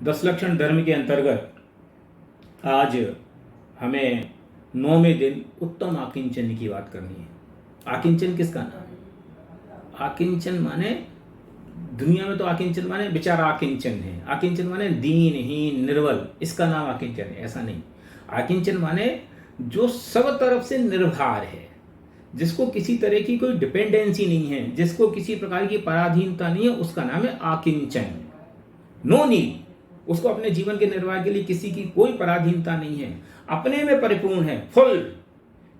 10 लक्षण धर्म के अंतर्गत आज हमें 9वें दिन उत्तम आकिंचन की बात करनी है। आकिंचन किसका नाम है? आकिंचन माने दुनिया में तो आकिंचन माने बेचारा आकिंचन है, आकिंचन माने दीनहीन निर्बल, इसका नाम आकिंचन है, ऐसा नहीं। आकिंचन माने जो सब तरफ से निर्भर है, जिसको किसी तरह की कोई डिपेंडेंसी नहीं है, जिसको किसी प्रकार की पराधीनता नहीं है, उसका नाम है आकिंचन। नो नीड, उसको अपने जीवन के निर्वाह के लिए किसी की कोई पराधीनता नहीं है, अपने में परिपूर्ण है, फुल,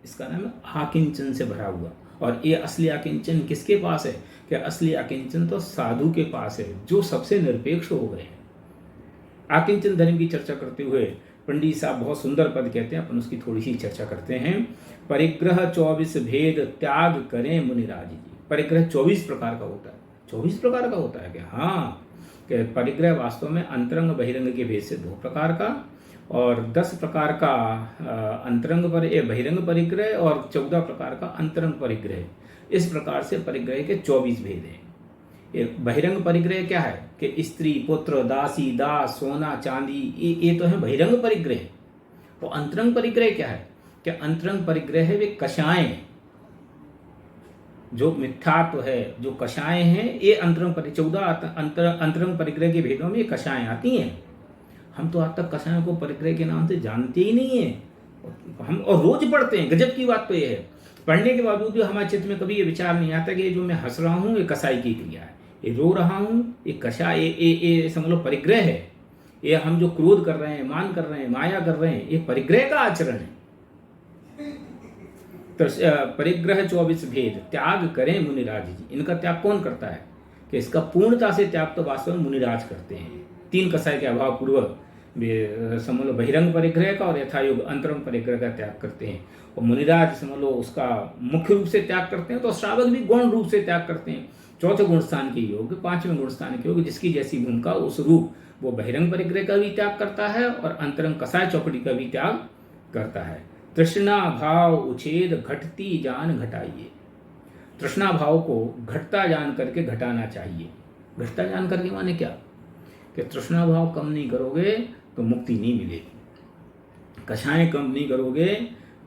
इसका नाम है आकिंचन से भरा हुआ। और ये असली आकिंचन किसके पास है? कि असली आकिंचन तो साधु के पास है, जो सबसे निरपेक्ष हो गए हैं। आकिंचन धर्म की चर्चा करते हुए पंडित साहब बहुत सुंदर पद कहते हैं, अपन उसकी थोड़ी सी चर्चा करते हैं। परिग्रह 24 भेद त्याग करें मुनिराज जी। परिग्रह 24 प्रकार का होता है। 24 प्रकार का होता है क्या? हाँ, कि परिग्रह वास्तव में अंतरंग बहिरंग के भेद से 2 प्रकार का, और 10 प्रकार का अंतरंग बहिरंग परिग्रह, और 14 प्रकार का अंतरंग परिग्रह। इस प्रकार से परिग्रह के 24 भेद हैं। एक बहिरंग परिग्रह क्या है? कि स्त्री, पुत्र, दासी, दास, सोना, चांदी, ये तो है बहिरंग परिग्रह। तो अंतरंग परिग्रह क्या है? कि अंतरंग परिग्रह है वे कषाएं, जो मिथ्यात्व है, जो कषाएं हैं, ये अंतरंग 14 अंतरंग परिग्रह के भेदों में ये कषाएं आती हैं। हम तो आज तक कषायों को परिग्रह के नाम से जानते ही नहीं है, हम और रोज पढ़ते हैं। गजब की बात तो ये है, पढ़ने के बावजूद भी हमारे चित्त में कभी ये विचार नहीं आता कि ये जो मैं हंस रहा हूँ ये कसाई की क्रिया है, ये रो रहा हूँ ये कषाय, ये समझ लो परिग्रह है। ये हम जो क्रोध कर रहे हैं, मान कर रहे हैं, माया कर रहे हैं, ये परिग्रह का आचरण है। तो परिग्रह 24 भेद त्याग करें मुनिराज जी। इनका त्याग कौन करता है? कि इसका पूर्णता से त्याग तो वास्तव में मुनिराज करते हैं। 3 कसाय के अभाव पूर्वक समझ लो बहिरंग परिग्रह का और यथायोग अंतरंग परिग्रह का त्याग करते हैं। और मुनिराज समझ लो उसका मुख्य रूप से त्याग करते हैं, तो श्रावक भी गौण रूप से त्याग करते हैं। 4थे गुण स्थान के योग, 5वें गुण स्थान के योग, जिसकी जैसी भूमिका उस रूप वो बहिरंग परिग्रह का भी त्याग करता है और अंतरंग कसाय चौकड़ी का भी त्याग करता है। तृष्णा भाव उच्छेद घटती जान घटाइए। तृष्णा भाव को घटता जान करके घटाना चाहिए। घटता जान करके माने क्या? कि तृष्णा भाव कम नहीं करोगे तो मुक्ति नहीं मिलेगी, कषाएं कम नहीं करोगे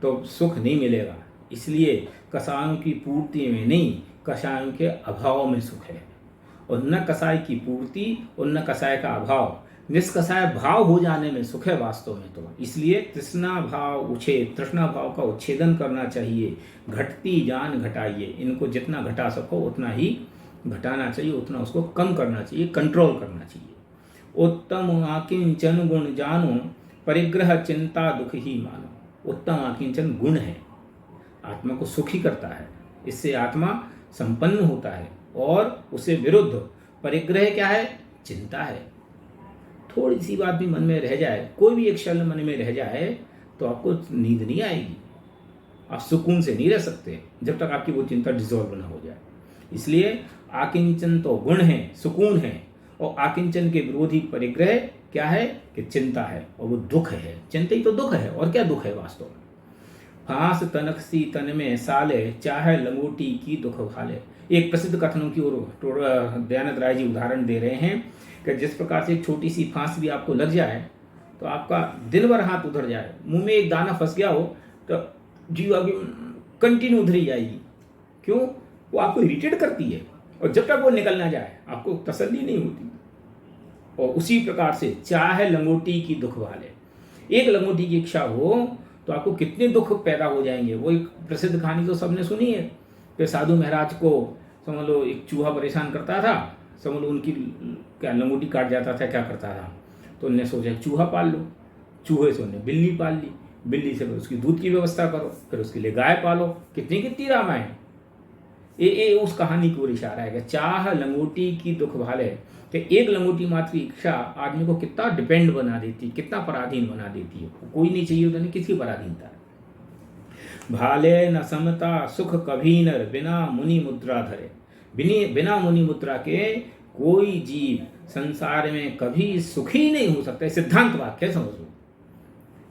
तो सुख नहीं मिलेगा। इसलिए कषायों की पूर्ति में नहीं, कषायों के अभाव में सुख है। और न कषाय की पूर्ति और न कषाय का अभाव, निष्कषाय भाव हो जाने में सुख है वास्तव में। तो इसलिए तृष्णा भाव उच्छेद, तृष्णा भाव का उच्छेदन करना चाहिए। घटती जान घटाइए, इनको जितना घटा सको उतना ही घटाना चाहिए, उतना उसको कम करना चाहिए, कंट्रोल करना चाहिए। उत्तम आकिंचन गुण जानो, परिग्रह चिंता दुख ही मानो। उत्तम आकिंचन गुण है, आत्मा को सुखी करता है, इससे आत्मा संपन्न होता है। और उससे विरुद्ध परिग्रह क्या है? चिंता है। थोड़ी सी बात भी मन में रह जाए, कोई भी एक शब्द मन में रह जाए तो आपको नींद नहीं आएगी, आप सुकून से नहीं रह सकते जब तक आपकी वो चिंता डिजॉल्व ना हो जाए। इसलिए आकिंचन तो गुण है, सुकून है, और आकिंचन के विरोधी परिग्रह क्या है? कि चिंता है, और वो दुख है। चिंता ही तो दुख है, और क्या दुख है वास्तव में? फांस तनकसी तन में साले, चाहे लंगोटी की दुख भाले। एक प्रसिद्ध कथनों की ओर दयानंद राय जी उदाहरण दे रहे हैं कि जिस प्रकार से एक छोटी सी फांस भी आपको लग जाए तो आपका दिन भर हाथ उधर जाए, मुंह में एक दाना फंस गया हो तो जीव आगे कंटिन्यू उधर ही जाएगी। क्यों? वो आपको इरिटेट करती है, और जब तक वो निकल ना जाए आपको तसल्ली नहीं होती। और उसी प्रकार से चाहे लंगोटी की दुख वाले, एक लंगोटी की इच्छा हो तो आपको कितने दुख पैदा हो जाएंगे। वो एक प्रसिद्ध कहानी तो सबने सुनी है कि साधु महाराज को समझ लो एक चूहा परेशान करता था, समझ लो उनकी क्या लंगोटी काट जाता था, क्या करता था, तो उनने सोचा चूहा पाल लो। चूहे से उन्हें बिल्ली पाल ली, बिल्ली से फिर उसकी दूध की व्यवस्था करो, फिर उसके लिए गाय पालो। कितनी कितनी रामायण। ये उस कहानी की ओर इशारा है कि चाह लंगोटी की दुख भाले, कि एक लंगोटी मात्र इच्छा आदमी को कितना डिपेंड बना देती, कितना पराधीन बना देती है। कोई नहीं चाहिए तो नहीं, किसकी पराधीनता। भाले न समता सुख कभी नर, बिना मुनि मुद्रा धरे। बिना मुनि मुद्रा के कोई जीव संसार में कभी सुखी नहीं हो सकता। सिद्धांत वाक्य समझ लो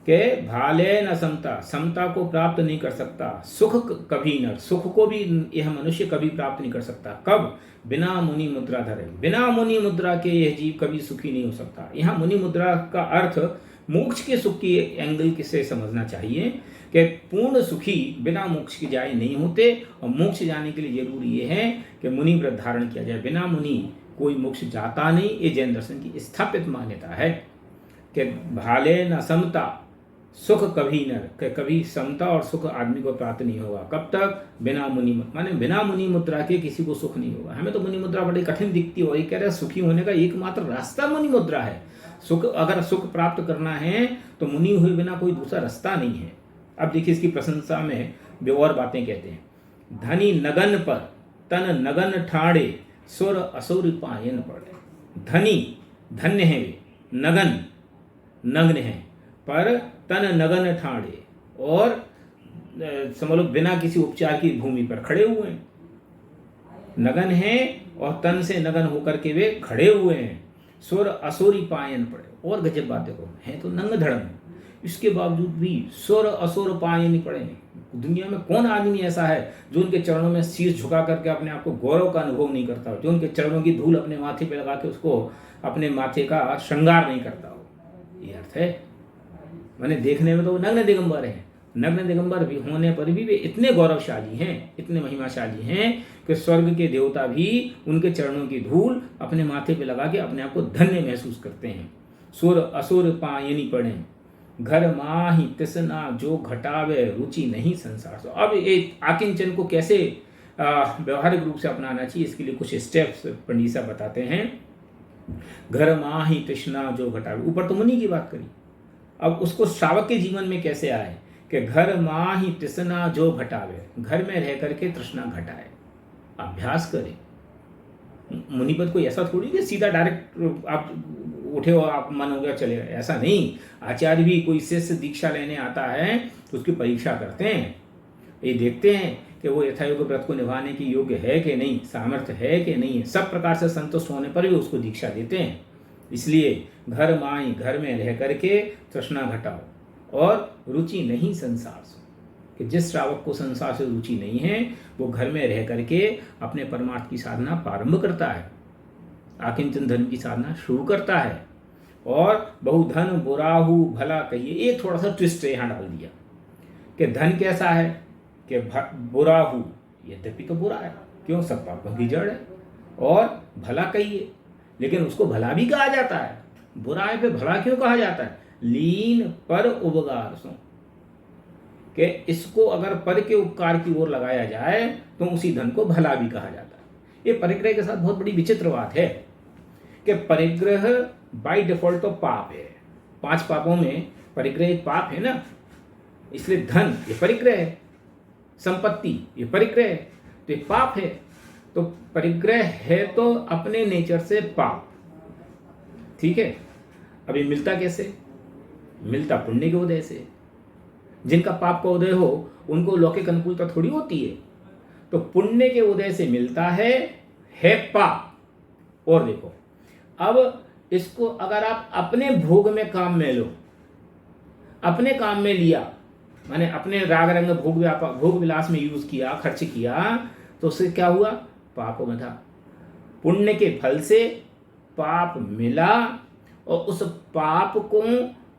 कि भाले न समता, समता को प्राप्त नहीं कर सकता, सुख कभी न, सुख को भी यह मनुष्य कभी प्राप्त नहीं कर सकता। कब? बिना मुनि मुद्रा धरे, बिना मुनि मुद्रा के यह जीव कभी सुखी नहीं हो सकता। यहाँ मुनि मुद्रा का अर्थ मोक्ष के सुख की एंगल से समझना चाहिए कि पूर्ण सुखी बिना मोक्ष के जाए नहीं होते, और मोक्ष जाने के लिए जरूरी ये है कि मुनि व्रत धारण किया जाए। बिना मुनि कोई मोक्ष जाता नहीं। ये जैन दर्शन की स्थापित मान्यता है कि भाले न समता, सुख कभी न, कभी समता और सुख आदमी को प्राप्त नहीं होगा। कब तक? बिना मुनि, माने बिना मुनि मुद्रा के किसी को सुख नहीं होगा। हमें तो मुनि मुद्रा बड़ी कठिन दिखती है, और ये कह रहे हैं सुखी होने का एकमात्र रास्ता मुनि मुद्रा है। सुख, अगर सुख प्राप्त करना है तो मुनि हुए बिना कोई दूसरा रास्ता नहीं है। अब देखिए इसकी प्रशंसा में वे और बातें कहते हैं। धनी नगन पर तन नगन ठाड़े, सुर असुर पायन पड़े। धनी धन्य है वे, नगन नग्न है, पर तन नगन ठाड़े, और समझ लो बिना किसी उपचार की भूमि पर खड़े हुए हैं। नगन है और तन से नगन होकर के वे खड़े हुए हैं। सुर असुरी पायन पड़े, और गजब बात देखो, है तो नंग धड़ंग, इसके बावजूद भी सुर असुर पायन पड़े। दुनिया में कौन आदमी ऐसा है जो उनके चरणों में शीश झुका करके अपने आप को गौरव का अनुभव नहीं करता हो, जो उनके चरणों की धूल अपने माथे पे लगा के उसको अपने माथे का श्रृंगार नहीं करता हो। ये अर्थ है। मैंने देखने में तो वो नग्न दिगंबर हैं, नग्न दिगंबर भी होने पर भी वे इतने गौरवशाली हैं, इतने महिमाशाली हैं कि स्वर्ग के देवता भी उनके चरणों की धूल अपने माथे पे लगा के अपने आप को धन्य महसूस करते हैं। सुर असुर पायनी पड़े, घर माही तृष्णा जो घटावे, रुचि नहीं संसार सो। अब ये आकिंचन को कैसे व्यवहारिक रूप से अपनाना चाहिए, इसके लिए कुछ स्टेप्स पंडित साहब बताते हैं। घर माही तृष्णा जो घटावे, ऊपर तो मुनि की बात करी, अब उसको श्रावक के जीवन में कैसे आए कि घर माही तृष्णा जो घटावे, घर में रह करके तृष्णा घटाए, अभ्यास करे। मुनिपद कोई ऐसा थोड़ी कि सीधा डायरेक्ट आप उठे हो आप मन हो गया चले गए, ऐसा नहीं। आचार्य भी कोई शिष्य दीक्षा लेने आता है तो उसकी परीक्षा करते हैं, ये देखते हैं कि वो यथायोग्य व्रत को निभाने की योग्य है कि नहीं, सामर्थ्य है कि नहीं है। सब प्रकार से संतुष्ट होने पर भी उसको दीक्षा देते हैं। इसलिए घर माई, घर में रह करके तृष्णा घटाओ, और रुचि नहीं संसार से, कि जिस श्रावक को संसार से रुचि नहीं है वो घर में रह करके अपने परमार्थ की साधना प्रारंभ करता है, आकिंचन धर्म की साधना शुरू करता है। और बहुधन बुराहु भला कहिए, एक थोड़ा सा ट्विस्ट यहाँ डाल दिया कि धन कैसा है कि बुराहु, यद्यपि तो बुरा है, क्यों, सब पापों की जड़ है। और भला कहिए, लेकिन उसको भला भी कहा जाता है। बुराई पे भला क्यों कहा जाता है? लीन पर उपकार सो, कि इसको अगर पर के उपकार की ओर लगाया जाए तो उसी धन को भला भी कहा जाता है। ये परिग्रह के साथ बहुत बड़ी विचित्र बात है कि परिग्रह बाय डिफॉल्ट तो पाप है। 5 पापों में परिग्रह एक पाप है ना, इसलिए धन ये परिग्रह है, संपत्ति ये परिग्रह है, तो ये पाप है। तो परिग्रह है तो अपने नेचर से पाप, ठीक है। अभी मिलता कैसे? मिलता पुण्य के उदय से। जिनका पाप का उदय हो उनको लौकिक अनुकूलता थोड़ी होती है, तो पुण्य के उदय से मिलता है पाप। और देखो, अब इसको अगर आप अपने भोग में काम में लो, अपने काम में लिया, माने अपने राग रंग भोग विलास में यूज किया, खर्च किया, तो उससे क्या हुआ? पाप बंधा। पुण्य के फल से पाप मिला, और उस पाप को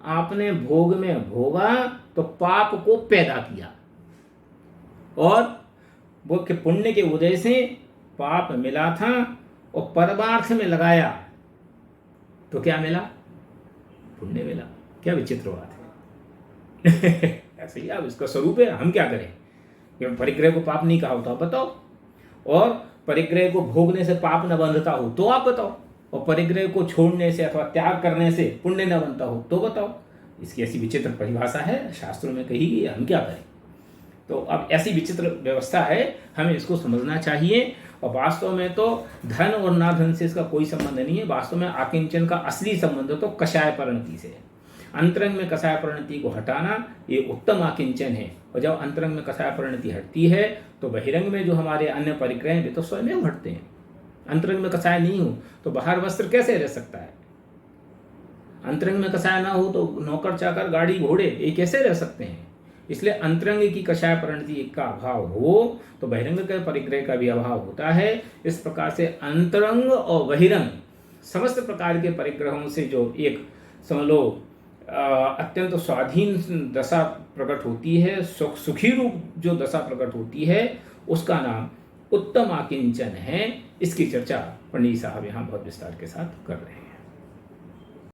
आपने भोग में भोगा तो पाप को पैदा किया, और वो के पुण्य के उदय से पाप मिला था और परमार्थ में लगाया तो क्या मिला? पुण्य मिला। क्या विचित्र बात है। ऐसे ही अब इसका स्वरूप है, हम क्या करें? कि परिग्रह को पाप नहीं कहा होता बताओ, और परिग्रह को भोगने से पाप न बंधता हो तो आप बताओ, और परिग्रह को छोड़ने से अथवा त्याग करने से पुण्य न बनता हो तो बताओ। इसकी ऐसी विचित्र परिभाषा है, शास्त्रों में कही गई, हम क्या करें? तो अब ऐसी विचित्र व्यवस्था है, हमें इसको समझना चाहिए। और वास्तव में तो धन और ना धन से इसका कोई संबंध नहीं है। वास्तव में आकिंचन का असली संबंध तो कषाय परिणति से है। अंतरंग में कषाय परिणति को हटाना ये उत्तम आकिंचन है, और जब अंतरंग में कषाय परिणति हटती है तो बहिरंग में जो हमारे अन्य परिग्रह हैं वे तो स्वयं हटते हैं। अंतरंग में कषाय नहीं हो तो बाहर वस्त्र कैसे रह सकता है? अंतरंग में कषाय ना हो तो नौकर चाकर गाड़ी घोड़े ये कैसे रह सकते हैं। इसलिए अंतरंग की कषाय परिणति का अभाव हो तो बहिरंग के परिग्रह का भी अभाव होता है। इस प्रकार से अंतरंग और बहिरंग समस्त प्रकार के परिग्रहों से जो एक समझ लो अत्यंत स्वाधीन दशा प्रकट होती है, सुखी रूप जो दशा प्रकट होती है, उसका नाम उत्तम आकिंचन है। इसकी चर्चा पंडित साहब यहाँ बहुत विस्तार के साथ कर रहे हैं।